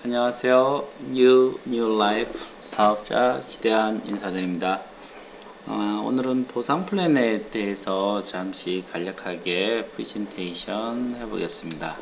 안녕하세요. New Life 사업자 지대한 인사드립니다. 오늘은 보상 플랜에 대해서 잠시 간략하게 프레젠테이션 해보겠습니다.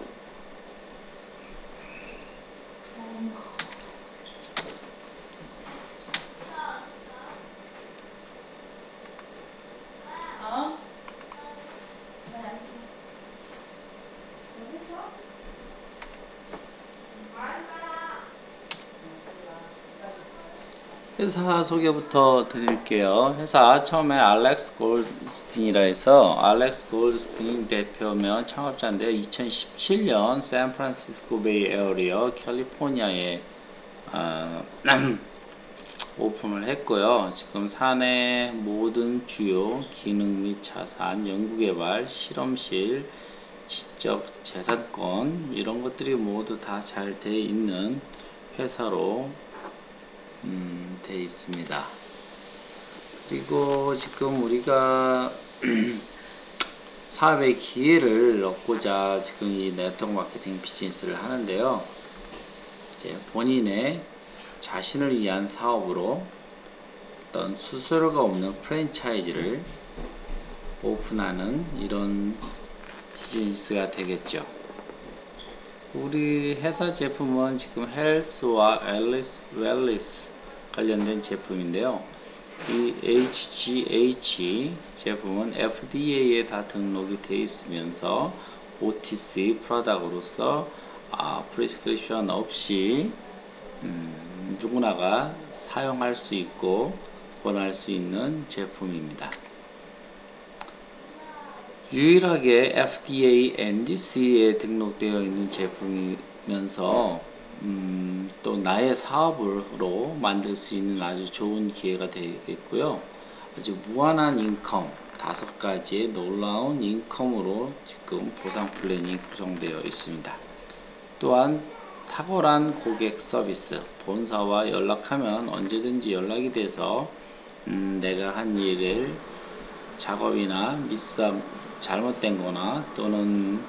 회사 소개부터 드릴게요. 회사 처음에 알렉스 골드스틴이라 해서 알렉스 골드스틴 대표면 창업자인데요. 2017년 샌프란시스코 베이 에어리어 캘리포니아에 오픈을 했고요. 지금 사내 모든 주요 기능 및 자산, 연구개발, 실험실, 지적 재산권 이런 것들이 모두 다 잘 돼 있는 회사로 돼 있습니다. 그리고 지금 우리가 사업의 기회를 얻고자 지금 이 네트워크 마케팅 비즈니스를 하는데요. 이제 본인의 자신을 위한 사업으로 어떤 수수료가 없는 프랜차이즈를 오픈하는 이런 비즈니스가 되겠죠. 우리 회사 제품은 지금 헬스와 웰리스 관련된 제품인데요. 이 HGH 제품은 FDA에 다 등록이 되어 있으면서 OTC 프로덕트로서 프리스크립션 없이 누구나가 사용할 수 있고 권할 수 있는 제품입니다. 유일하게 FDA, NDC에 등록되어 있는 제품이면서 또 나의 사업으로 만들 수 있는 아주 좋은 기회가 되겠고요. 아주 무한한 인컴, 5가지의 놀라운 인컴으로 지금 보상 플랜이 구성되어 있습니다. 또한 탁월한 고객 서비스, 본사와 연락하면 언제든지 연락이 돼서 내가 한 일을 작업이나 잘못된 거나 또는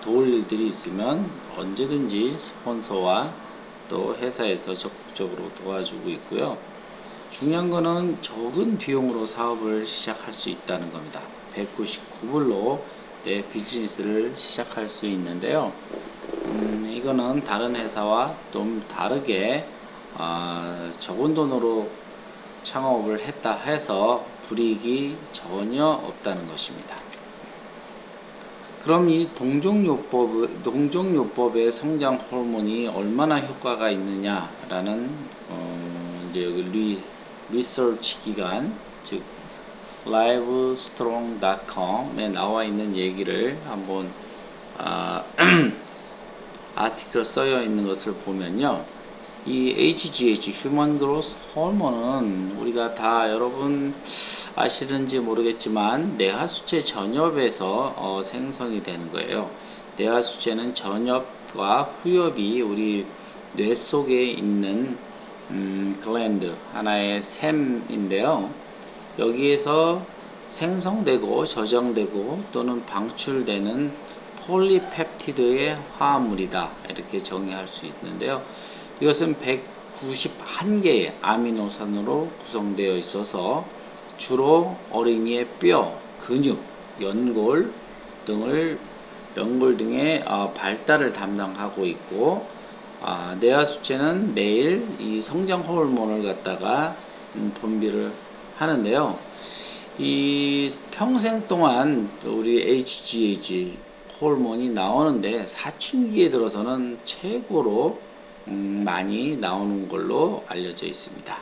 도울 일들이 있으면 언제든지 스폰서와 또 회사에서 적극적으로 도와주고 있고요. 중요한 거는 적은 비용으로 사업을 시작할 수 있다는 겁니다. 199불로 내 비즈니스를 시작할 수 있는데요. 이거는 다른 회사와 좀 다르게 적은 돈으로 창업을 했다 해서 불이익이 전혀 없다는 것입니다. 그럼 이 동종요법의 성장 호르몬이 얼마나 효과가 있느냐라는 이제 여기 리서치 기관 즉 livestrong.com에 나와 있는 얘기를 한번 아티클 써여 있는 것을 보면요. 이 HGH 휴먼 그로스 호르몬은 우리가 다 여러분 아시는지 모르겠지만 뇌하수체 전엽에서 생성이 되는 거예요. 뇌하수체는 전엽과 후엽이 우리 뇌 속에 있는 글랜드 하나의 샘인데요. 여기에서 생성되고 저장되고 또는 방출되는 폴리펩티드의 화합물이다 이렇게 정의할 수 있는데요. 이것은 191개의 아미노산으로 구성되어 있어서 주로 어린이의 뼈, 근육, 연골 등의 발달을 담당하고 있고 뇌하수체는 매일 이 성장 호르몬을 갖다가 분비를 하는데요. 이 평생 동안 우리 HGH 호르몬이 나오는데 사춘기에 들어서는 최고로 많이 나오는 걸로 알려져 있습니다.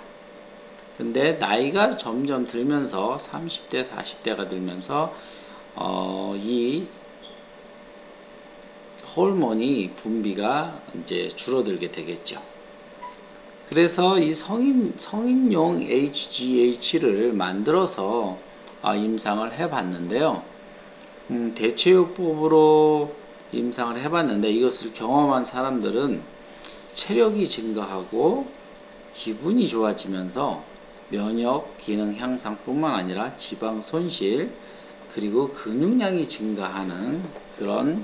근데 나이가 점점 들면서 30대, 40대가 들면서 이 호르몬이 분비가 이제 줄어들게 되겠죠. 그래서 이 성인용 HGH를 만들어서 임상을 해봤는데요. 대체요법으로 임상을 해봤는데 이것을 경험한 사람들은 체력이 증가하고 기분이 좋아지면서 면역 기능 향상뿐만 아니라 지방 손실 그리고 근육량이 증가하는 그런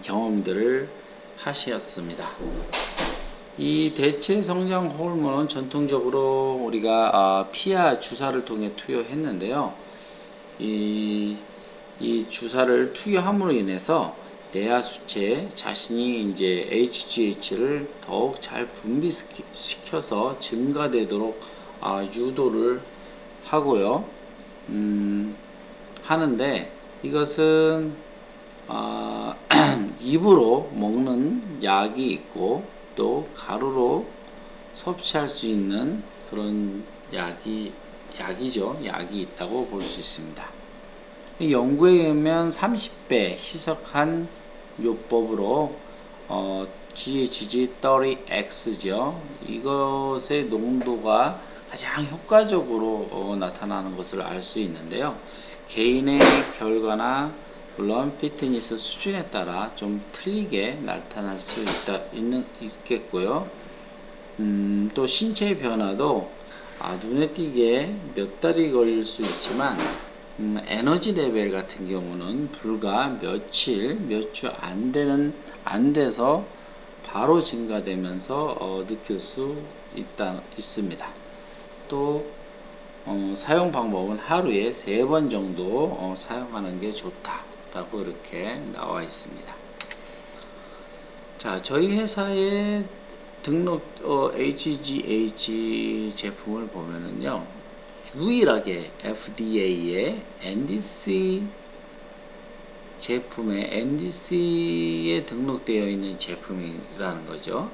경험들을 하셨습니다. 이 대체 성장 호르몬은 전통적으로 우리가 피하 주사를 통해 투여했는데요. 이 주사를 투여함으로 인해서 내하 수체 자신이 이제 HGH를 더욱 잘 분비시켜서 증가되도록 유도를 하고요. 하는데 이것은 입으로 먹는 약이 있고 또 가루로 섭취할 수 있는 그런 약이죠. 약이 있다고 볼 수 있습니다. 연구에 의하면 30배 희석한 요법으로 GHG30X죠. 이것의 농도가 가장 효과적으로 나타나는 것을 알 수 있는데요. 개인의 결과나 물론 피트니스 수준에 따라 좀 틀리게 나타날 수 있겠고요. 또 신체의 변화도 눈에 띄게 몇 달이 걸릴 수 있지만 에너지 레벨 같은 경우는 불과 며칠, 몇 주 안 돼서 바로 증가되면서 느낄 수 있습니다. 또 사용 방법은 하루에 3번 정도 사용하는 게 좋다라고 이렇게 나와 있습니다. 자, 저희 회사의 등록 HGH 제품을 보면은요, 유일하게 FDA의 NDC 제품에 NDC에 등록되어 있는 제품이라는 거죠.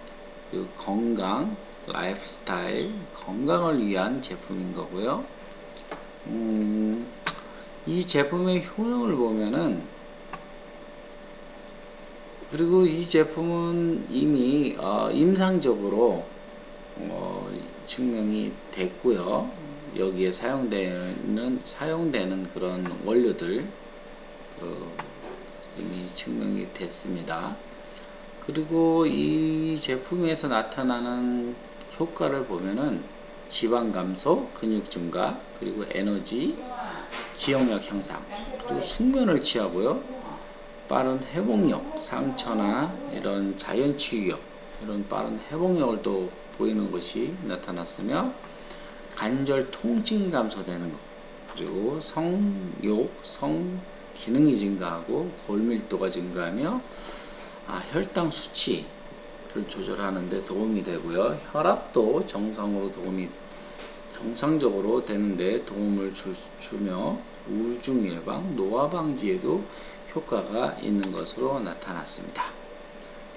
그리고 건강, 라이프스타일, 건강을 위한 제품인 거고요. 이 제품의 효능을 보면은, 그리고 이 제품은 이미 임상적으로 증명이 됐고요. 여기에 사용되는 그런 원료들 이미 증명이 됐습니다. 그리고 이 제품에서 나타나는 효과를 보면은 지방 감소, 근육 증가, 그리고 에너지, 기억력 향상, 그리고 숙면을 취하고요. 빠른 회복력, 상처나 이런 자연 치유력, 이런 빠른 회복력을 또 보이는 것이 나타났으며, 관절 통증이 감소되는 것, 그리고 성욕, 성 기능이 증가하고 골밀도가 증가하며 혈당 수치를 조절하는 데 도움이 되고요. 혈압도 정상적으로 되는데 도움을 주며 우울증 예방, 노화 방지에도 효과가 있는 것으로 나타났습니다.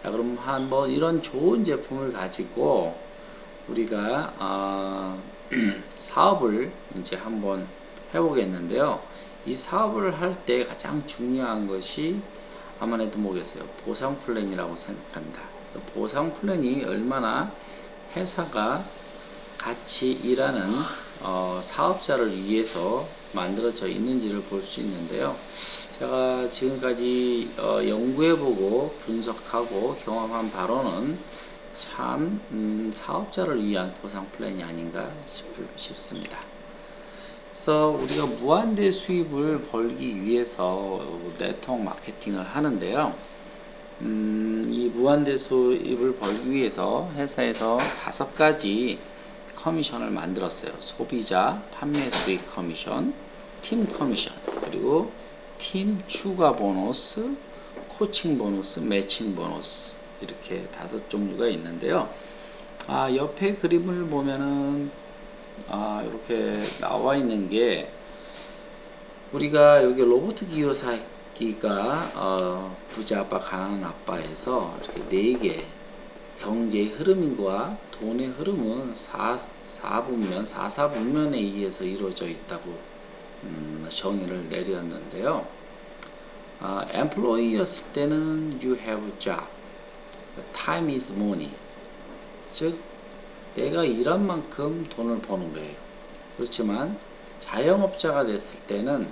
자, 그럼 한번 이런 좋은 제품을 가지고 우리가 사업을 이제 한번 해보겠는데요. 이 사업을 할 때 가장 중요한 것이 아무래도 뭐겠어요? 보상 플랜이라고 생각합니다. 보상 플랜이 얼마나 회사가 같이 일하는 사업자를 위해서 만들어져 있는지를 볼 수 있는데요. 제가 지금까지 연구해보고 분석하고 경험한 바로는 참 사업자를 위한 보상 플랜이 아닌가 싶습니다. 그래서 우리가 무한대 수입을 벌기 위해서 네트워크 마케팅을 하는데요. 이 무한대 수입을 벌기 위해서 회사에서 5가지 커미션을 만들었어요. 소비자 판매 수익 커미션, 팀 커미션, 그리고 팀 추가 보너스, 코칭 보너스, 매칭 보너스, 이렇게 5종류가 있는데요. 옆에 그림을 보면은 이렇게 나와 있는 게, 우리가 여기 로봇 기여사기가 부자 아빠 가난한 아빠에서 이렇게 4개 경제의 흐름과 돈의 흐름은 4사분면에 의해서 이루어져 있다고 정의를 내렸는데요. employee였을 때는 you have a job, time is money, 즉 내가 일한 만큼 돈을 버는 거예요. 그렇지만 자영업자가 됐을 때는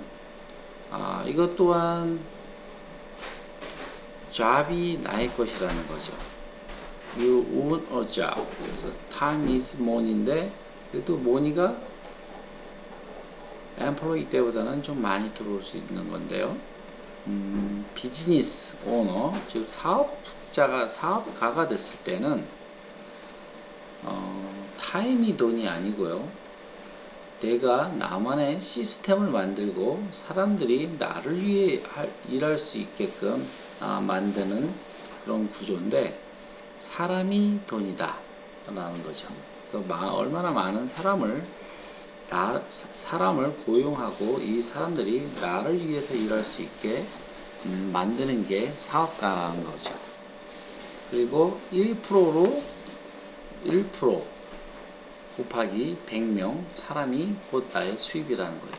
이것 또한 job이 나의 것이라는 거죠. You own a job. Time is money인데, 그래도 money가 employee 때보다는 좀 많이 들어올 수 있는 건데요. 비즈니스 오너, 즉 사업가가 됐을 때는 타임이 돈이 아니고요. 내가 나만의 시스템을 만들고 사람들이 나를 위해 일할 수 있게끔 만드는 그런 구조인데, 사람이 돈이다 라는 거죠. 그래서 얼마나 많은 사람을 고용하고 이 사람들이 나를 위해서 일할 수 있게 만드는 게 사업가라는 거죠. 그리고 1%로 1% 곱하기 100명 사람이 곧 나의 수입이라는 거예요.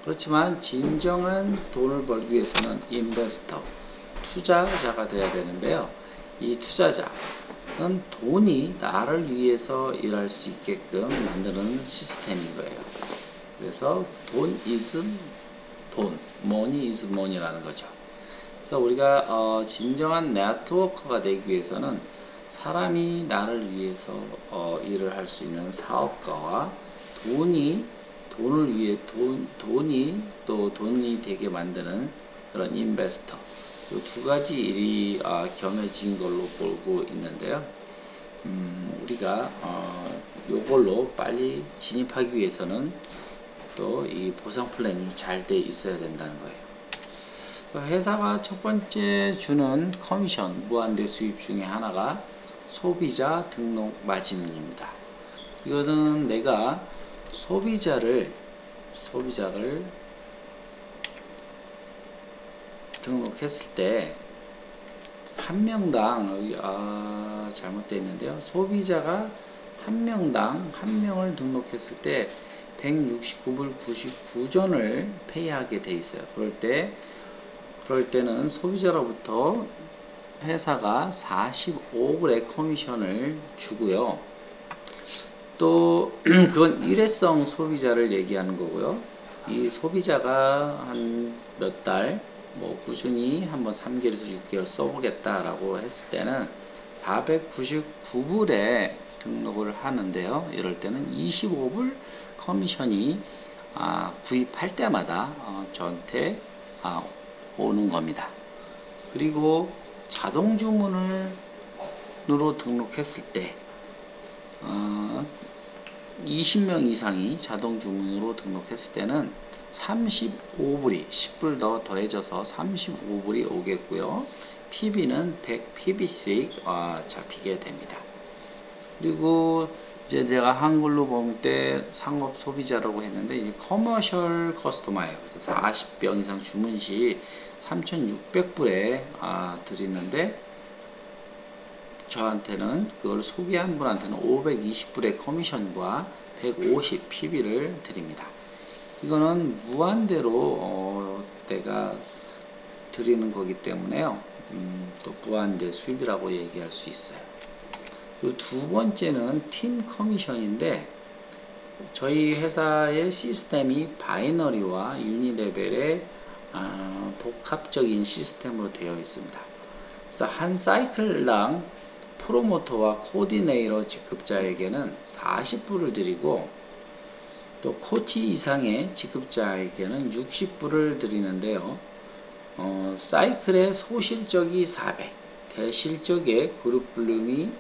그렇지만 진정한 돈을 벌기 위해서는 인베스터, 투자자가 돼야 되는데요. 이 투자자는 돈이 나를 위해서 일할 수 있게끔 만드는 시스템인 거예요. 그래서 돈 is 돈, money is money라는 거죠. 그래서 우리가 진정한 네트워커가 되기 위해서는 사람이 나를 위해서 일을 할 수 있는 사업가와 돈을 위해 돈이 또 돈이 되게 만드는 그런 인베스터, 이 두 가지 일이 겸해진 걸로 보고 있는데요. 우리가 요걸로 빨리 진입하기 위해서는 또 이 보상 플랜이 잘 돼 있어야 된다는 거예요. 회사가 첫 번째 주는 커미션, 무한대 수입 중에 하나가 소비자 등록 마진입니다. 이것은 내가 소비자를 등록했을 때 한 명당 잘못되어 있는데요. 소비자가 한 명당 한 명을 등록했을 때 169불 99전을 페이하게 돼 있어요. 그럴 때는 소비자로부터 회사가 45불의 커미션을 주고요. 또 그건 일회성 소비자를 얘기하는 거고요. 이 소비자가 한 몇 달 꾸준히 한번 3개월에서 6개월 써보겠다라고 했을 때는 499불에 등록을 하는데요. 이럴 때는 25불 커미션이 구입할 때마다 저한테 오는 겁니다. 그리고 자동 주문으로 등록했을 때 20명 이상이 자동 주문으로 등록했을 때는 35불이 10불 더 더해져서 35불이 오겠고요. PB는 100PB씩 잡히게 됩니다. 그리고 이제 제가 한글로 볼 때 상업 소비자라고 했는데, 이 커머셜 커스터마예요. 그래서 40병 이상 주문 시 3,600불에 드리는데, 저한테는 그걸 소개한 분한테는 520불의 커미션과 150 PB를 드립니다. 이거는 무한대로 내가 드리는 거기 때문에요. 또 무한대 수입이라고 얘기할 수 있어요. 그리고 두 번째는 팀 커미션인데, 저희 회사의 시스템이 바이너리와 유니레벨의 복합적인 시스템으로 되어 있습니다. 그래서 한 사이클당 프로모터와 코디네이터 직급자에게는 40불을 드리고, 또 코치 이상의 직급자에게는 60불을 드리는데요. 사이클의 소실적이 400, 대실적의 그룹 볼륨이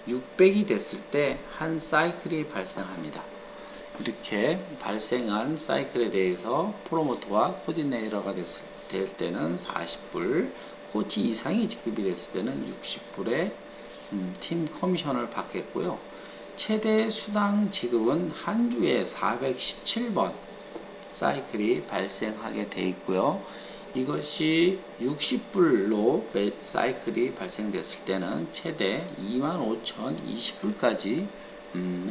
600이 됐을 때 한 사이클이 발생합니다. 이렇게 발생한 사이클에 대해서 프로모터와 코디네이터가 될 때는 40불, 코치 이상이 직급이 됐을 때는 60불의 팀 커미션을 받겠고요. 최대 수당 지급은 한 주에 417번 사이클이 발생하게 되어 있고요. 이것이 60불로 매 사이클이 발생됐을 때는 최대 25,020불까지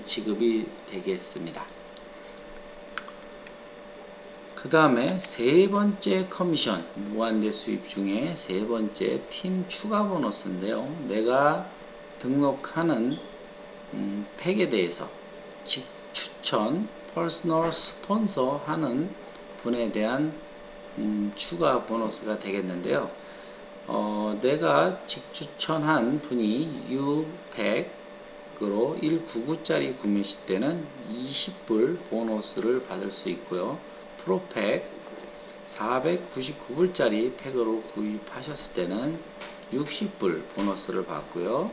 지급이 되겠습니다. 그 다음에 세 번째 커미션, 무한대 수입 중에 세 번째 팀 추가 보너스인데요. 내가 등록하는 팩에 대해서 추천, 퍼스널 스폰서 하는 분에 대한 추가 보너스가 되겠는데요. 내가 직추천한 분이 U100으로 199짜리 구매 시 때는 20불 보너스를 받을 수 있고요. 프로팩 499불짜리 팩으로 구입하셨을 때는 60불 보너스를 받고요.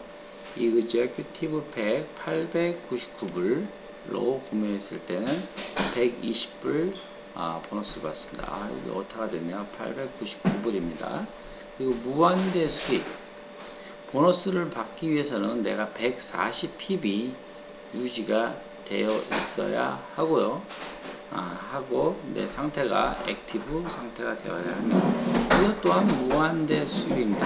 이그제큐티브 팩 899불로 구매했을 때는 120불 보너스를 받습니다. 이거 어타가 됐네요. 899불입니다. 그리고 무한대 수익 보너스를 받기 위해서는 내가 140pb 유지가 되어 있어야 하고요. 하고 내 상태가 액티브 상태가 되어야 합니다. 이것 또한 무한대 수익입니다.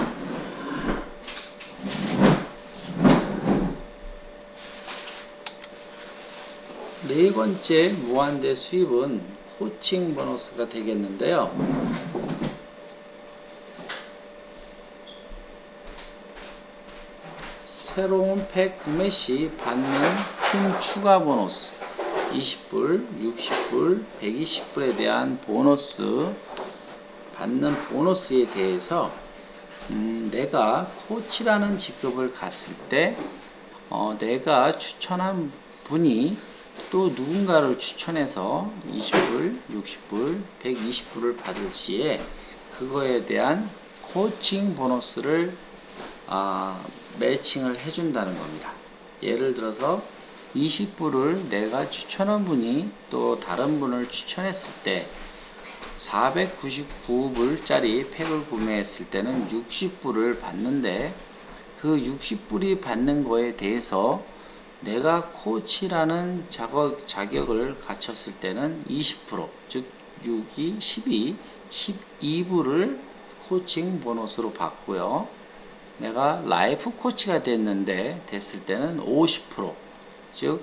네 번째 무한대 수입은 코칭 보너스가 되겠는데요. 새로운 팩 구매 시 받는 팀 추가 보너스 20불, 60불, 120불에 대한 보너스 받는 보너스에 대해서 내가 코치라는 직급을 갔을 때 내가 추천한 분이 또 누군가를 추천해서 20불, 60불, 120불을 받을 시에 그거에 대한 코칭 보너스를 매칭을 해준다는 겁니다. 예를 들어서 20불을 내가 추천한 분이 또 다른 분을 추천했을 때 499불짜리 팩을 구매했을 때는 60불을 받는데 그 60불이 받는 거에 대해서 내가 코치라는 자격을 갖췄을 때는 20%, 즉 6이 12, 12불을 코칭 보너스로 받고요. 내가 라이프 코치가 됐을 때는 50%, 즉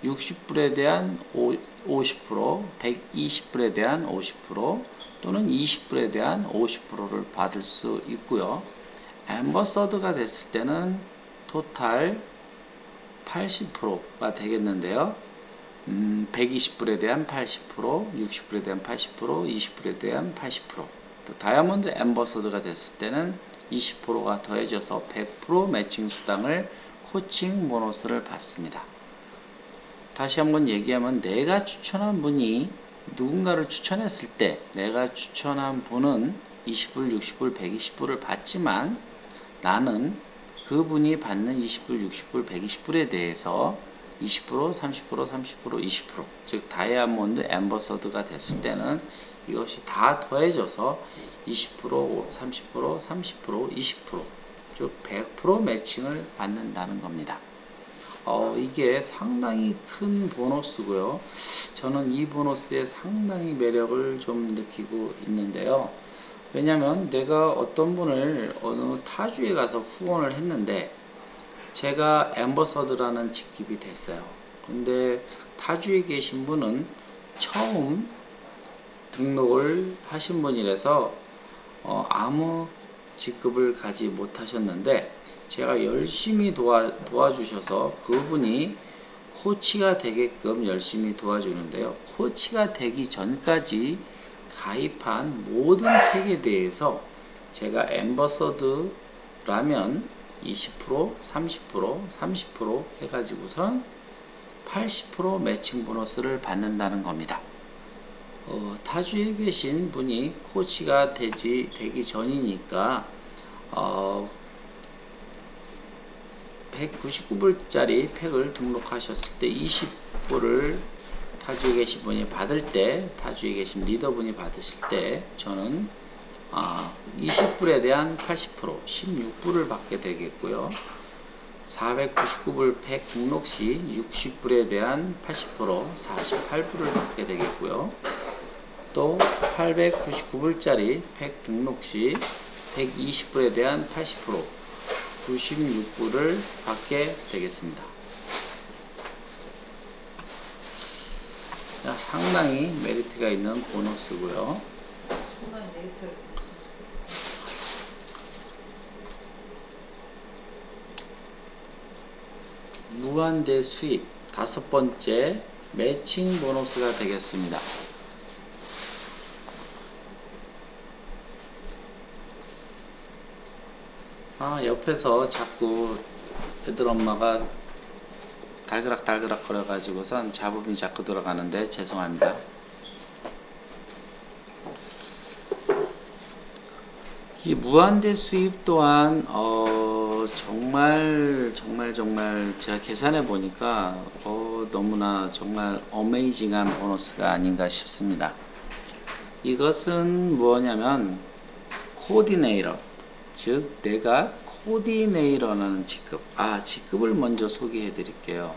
60불에 대한 50%, 120불에 대한 50% 또는 20불에 대한 50%를 받을 수 있고요. 앰버서더가 됐을 때는 토탈 80%가 되겠는데요. 120불에 대한 80%, 60불에 대한 80%, 20불에 대한 80%. 또 다이아몬드 앰버서더가 됐을 때는 20%가 더해져서 100% 매칭 수당을 코칭 보너스를 받습니다. 다시 한번 얘기하면 내가 추천한 분이 누군가를 추천했을 때 내가 추천한 분은 20불, 60불, 120불을 받지만 나는 그분이 받는 20불, 60불, 120불에 대해서 20%, 30%, 30%, 20%, 즉 다이아몬드 앰버서드가 됐을 때는 이것이 다 더해져서 20%, 30%, 30%, 20%, 즉 100% 매칭을 받는다는 겁니다. 이게 상당히 큰 보너스고요. 저는 이 보너스에 상당히 매력을 좀 느끼고 있는데요. 왜냐면 내가 어떤 분을 어느 타주에 가서 후원을 했는데 제가 앰버서드라는 직급이 됐어요. 근데 타주에 계신 분은 처음 등록을 하신 분이라서 아무 직급을 가지 못하셨는데 제가 열심히 도와주셔서 그분이 코치가 되게끔 열심히 도와주는데요. 코치가 되기 전까지 가입한 모든 팩에 대해서 제가 앰버서드라면 20%, 30%, 30% 해가지고선 80% 매칭 보너스를 받는다는 겁니다. 타주에 계신 분이 코치가 되기 전이니까 199불짜리 팩을 등록하셨을 때 20불을 타주에 계신 분이 받을 때, 타주에 계신 리더분이 받으실 때 저는 20불에 대한 80%, 16불을 받게 되겠고요. 499불 팩 등록 시 60불에 대한 80%, 48불을 받게 되겠고요. 또 899불짜리 팩 등록 시 120불에 대한 80%, 96불을 받게 되겠습니다. 상당히 메리트가 있는 보너스고요. 상당히 메리트가 있습니다. 무한대 수입 다섯 번째 매칭 보너스가 되겠습니다. 옆에서 자꾸 애들 엄마가 달그락 거려 가지고선 잡음이 자꾸 들어가는데 죄송합니다. 이 무한대 수입 또한 정말 제가 계산해 보니까 너무나 정말 어메이징한 보너스가 아닌가 싶습니다. 이것은 뭐냐면 코디네이터, 즉 내가 코디네이터라는 직급, 직급을 먼저 소개해 드릴게요.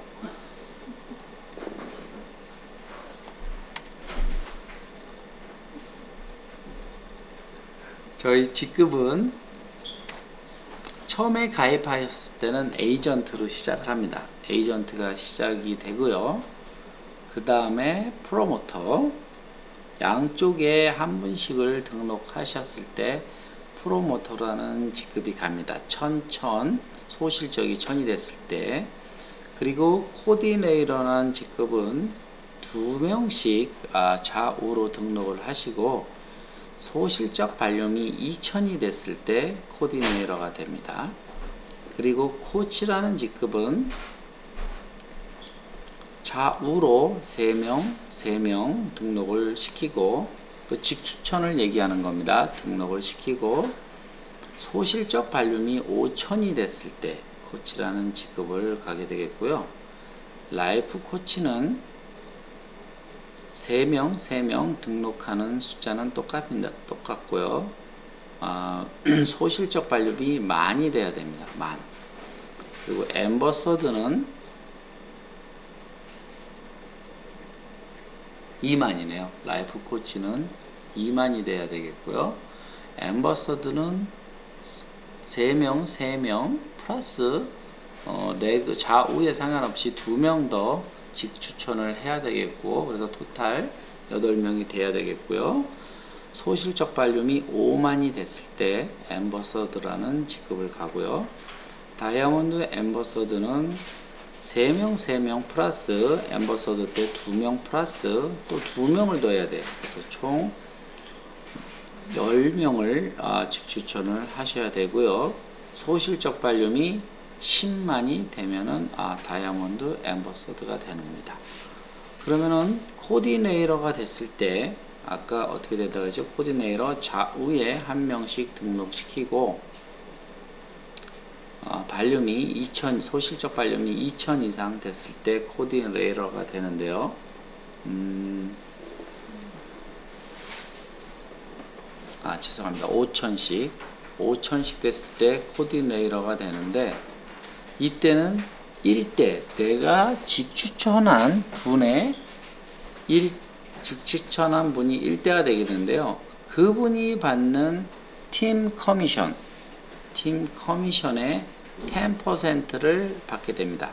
저희 직급은 처음에 가입하셨을 때는 에이전트로 시작을 합니다. 에이전트가 시작이 되고요. 그 다음에 프로모터, 양쪽에 한 분씩을 등록하셨을 때 프로모터라는 직급이 갑니다. 1000, 소실적이 1000이 됐을 때. 그리고 코디네이터라는 직급은 2명씩 좌우로 등록을 하시고 소실적 발륨이 2000이 됐을 때 코디네이터가 됩니다. 그리고 코치라는 직급은 좌우로 3명 등록을 시키고, 그 직추천을 얘기하는 겁니다. 등록을 시키고 소실적 발륨이 5000이 됐을 때 코치라는 직급을 가게 되겠고요. 라이프 코치는 3명 등록하는 숫자는 똑같고요. 소실적 발륨이 만이 돼야 됩니다. 만. 그리고 앰버서드는 2만이네요. 라이프 코치는 2만이 돼야 되겠고요. 앰버서드는 3명 플러스 레그 좌우에 상관없이 2명 더 직추천을 해야 되겠고, 그래서 토탈 8명이 돼야 되겠고요. 소실적 발륨이 5만이 됐을 때 앰버서드라는 직급을 가고요. 다이아몬드 앰버서드는 3명 플러스 앰버서드 때 2명 플러스 또 2명을 더 해야 돼요. 그래서 총 10명을 직추천을 하셔야 되고요. 소실적 발륨이 10만이 되면은 다이아몬드 앰버서드가 되는 겁니다. 그러면은 코디네이터가 됐을 때 아까 어떻게 된다고 했죠? 코디네이터 좌우에 한 명씩 등록시키고 발륨이 2000, 소실적 발륨이 2000 이상 됐을 때 코디네이터가 되는데요. 죄송합니다. 5000씩 됐을 때 코디네이터가 되는데, 이때는 1대, 내가 직추천한 분이 1대가 되게 되는데요. 그분이 받는 팀 커미션의 10%를 받게 됩니다.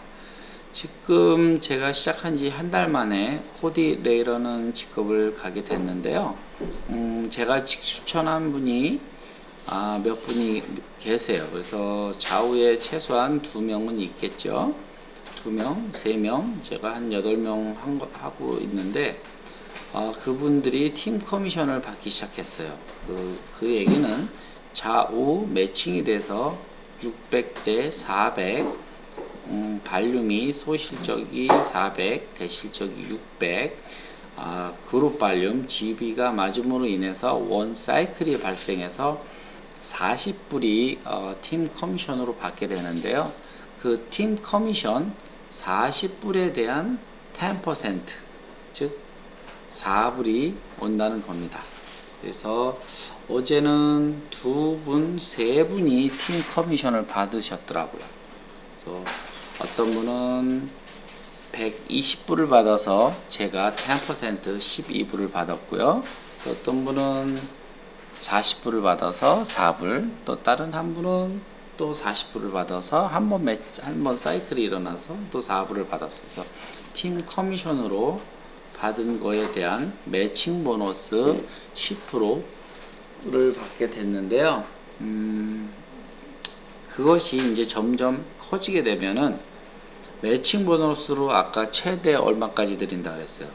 지금 제가 시작한 지 한 달 만에 코디네이터는 직급을 가게 됐는데요. 제가 직추천한 분이 몇 분이 계세요. 그래서 좌우에 최소한 2명은 있겠죠. 2명, 3명, 제가 한 8명 하고 있는데, 그분들이 팀 커미션을 받기 시작했어요. 그 얘기는 좌우 매칭이 돼서 600대 400, 발륨이 소실적이 400, 대실적이 600, 그룹 발륨 GB가 맞음으로 인해서 원 사이클이 발생해서 40불이 팀 커미션으로 받게 되는데요. 그 팀 커미션 40불에 대한 10%, 즉 4불이 온다는 겁니다. 그래서 어제는 2분, 3분이 팀 커미션을 받으셨더라고요. 그래서 어떤 분은 120불을 받아서 제가 10% 12불을 받았고요. 또 어떤 분은 40불을 받아서 4불, 또 다른 한 분은 또 40불을 받아서 한 번 사이클이 일어나서 또 4불을 받았어요. 그래서 팀 커미션으로 받은 거에 대한 매칭 보너스 10%를 받게 됐는데요. 그것이 이제 점점 커지게 되면은 매칭 보너스로 아까 최대 얼마까지 드린다 그랬어요.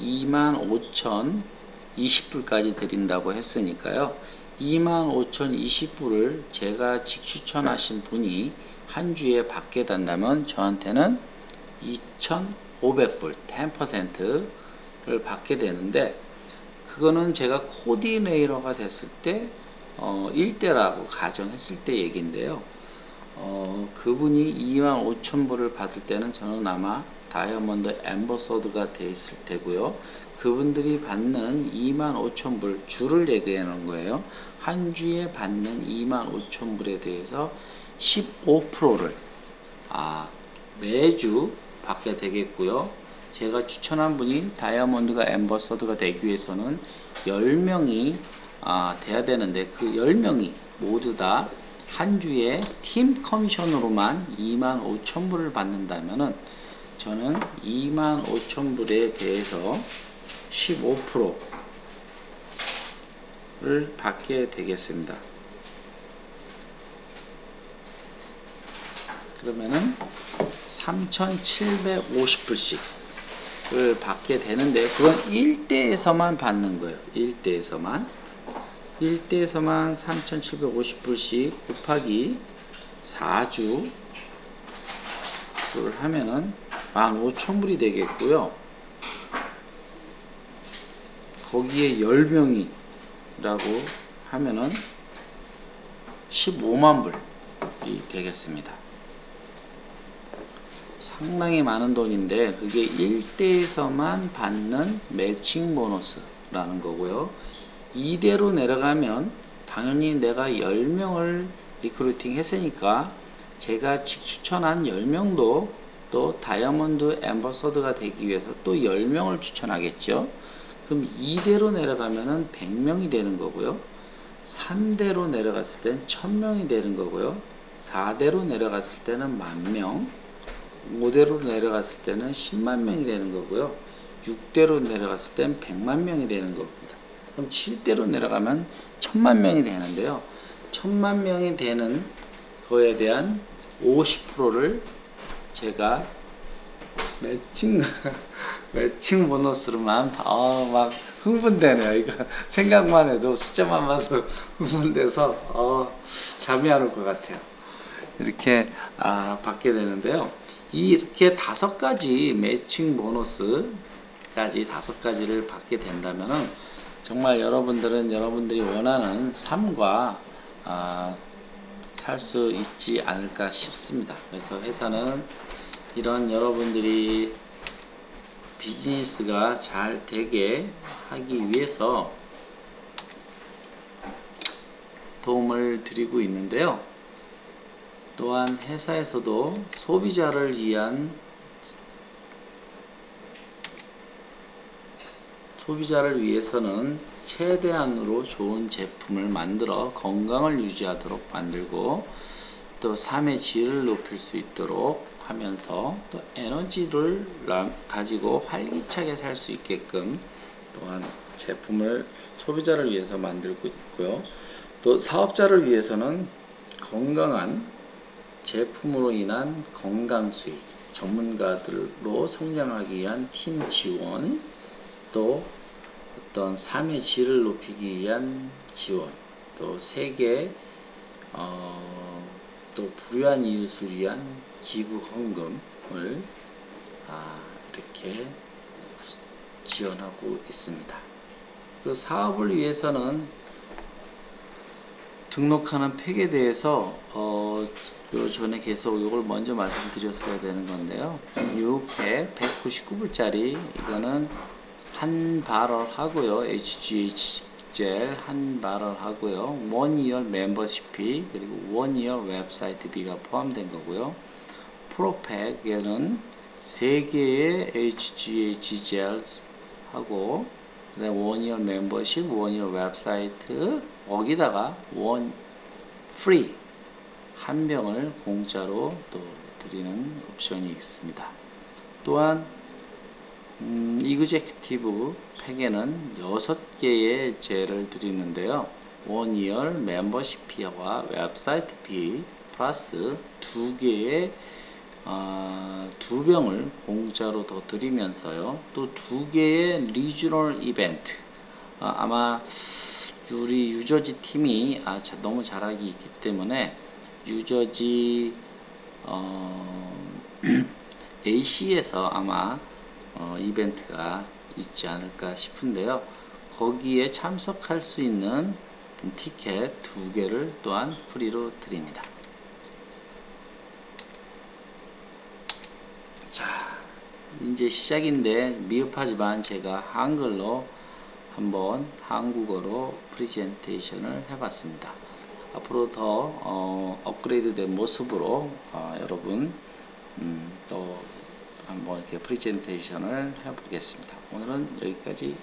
25,020불까지 드린다고 했으니까요. 25,020불을 제가 직추천하신 분이 한 주에 받게 된다면 저한테는 2,500불 10%를 받게 되는데, 그거는 제가 코디네이터가 됐을 때 1대라고 가정했을 때 얘기인데요. 그분이 25,000불을 받을 때는 저는 아마 다이아몬드 앰버서드가 돼 있을 테고요. 그분들이 받는 25,000불 주를 얘기해 놓은 거예요. 한 주에 받는 25,000불에 대해서 15%를 매주 받게 되겠고요. 제가 추천한 분이 다이아몬드가 앰버서드가 되기 위해서는 10명이 돼야 되는데, 그 10명이 모두 다 한 주에 팀 커미션으로만 25,000불을 받는다면은 저는 25,000불에 대해서 15%를 받게 되겠습니다. 그러면은 3,750불씩을 받게 되는데, 그건 1대에서만 받는 거예요. 1대에서만 3,750불씩 곱하기 4주를 하면은 15,000불이 되겠고요. 거기에 10명이라고 하면은 15만불이 되겠습니다. 상당히 많은 돈인데, 그게 1대에서만 받는 매칭 보너스라는 거고요. 2대로 내려가면 당연히 내가 10명을 리크루팅 했으니까 제가 추천한 10명도 또 다이아몬드 앰버서드가 되기 위해서 또 10명을 추천하겠죠. 그럼 2대로 내려가면은 100명이 되는 거고요. 3대로 내려갔을 땐 1000명이 되는 거고요. 4대로 내려갔을 때는 10,000명, 5대로 내려갔을 때는 10만 명이 되는 거고요. 6대로 내려갔을 땐 100만 명이 되는 겁니다. 그럼 7대로 내려가면 1000만 명이 되는데요. 1000만 명이 되는 거에 대한 50%를 제가 매칭 보너스로만 막 흥분되네요. 이거 생각만 해도 숫자만 봐도 흥분돼서 잠이 안 올 것 같아요. 이렇게 받게 되는데요. 이렇게 5가지 매칭 보너스까지 5가지를 받게 된다면은 정말 여러분들이 원하는 삶과 살 수 있지 않을까 싶습니다. 그래서 회사는 이런 여러분들이 비즈니스가 잘 되게 하기 위해서 도움을 드리고 있는데요. 또한 회사에서도 소비자를 위해서는 최대한으로 좋은 제품을 만들어 건강을 유지하도록 만들고, 또 삶의 질을 높일 수 있도록 하면서 또 에너지를 가지고 활기차게 살 수 있게끔 또한 제품을 소비자를 위해서 만들고 있고요. 또 사업자를 위해서는 건강한 제품으로 인한 건강 수익, 전문가들로 성장하기 위한 팀 지원, 또 어떤 삶의 질을 높이기 위한 지원, 또 세계 또 불우한 이웃을 위한 기부 헌금을 이렇게 지원하고 있습니다. 그 사업을 위해서는 등록하는 팩에 대해서 요 전에 계속 이걸 먼저 말씀드렸어야 되는 건데요. 요 팩 199불짜리 이거는 한 바럴 하고요. HGH 젤 한 바럴 하고요. 1year 멤버십 비, 그리고 1year 웹사이트 비가 포함된 거고요. 프로팩에는 3개의 HGH 젤 하고, 그다음에 1year 멤버십, 1year 웹사이트, 거기다가 프리 한 병을 공짜로 또 드리는 옵션이 있습니다. 또한 이그제큐티브 팩에는 6개의 젤을 드리는데요. 1year 멤버십 피와 웹사이트 피 플러스 2개의 2병을 공짜로 더 드리면서요. 또 2개의 리저널 이벤트, 아마 우리 유저지 팀이 너무 잘하기 있기 때문에 유저지 AC에서 아마 이벤트가 있지 않을까 싶은데요. 거기에 참석할 수 있는 티켓 2개를 또한 프리로 드립니다. 이제 시작인데 미흡하지만 제가 한글로 한번 한국어로 프레젠테이션을 해봤습니다. 앞으로 더 업그레이드된 모습으로 여러분 또 한번 이렇게 프레젠테이션을 해보겠습니다. 오늘은 여기까지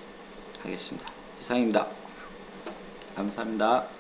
하겠습니다. 이상입니다. 감사합니다.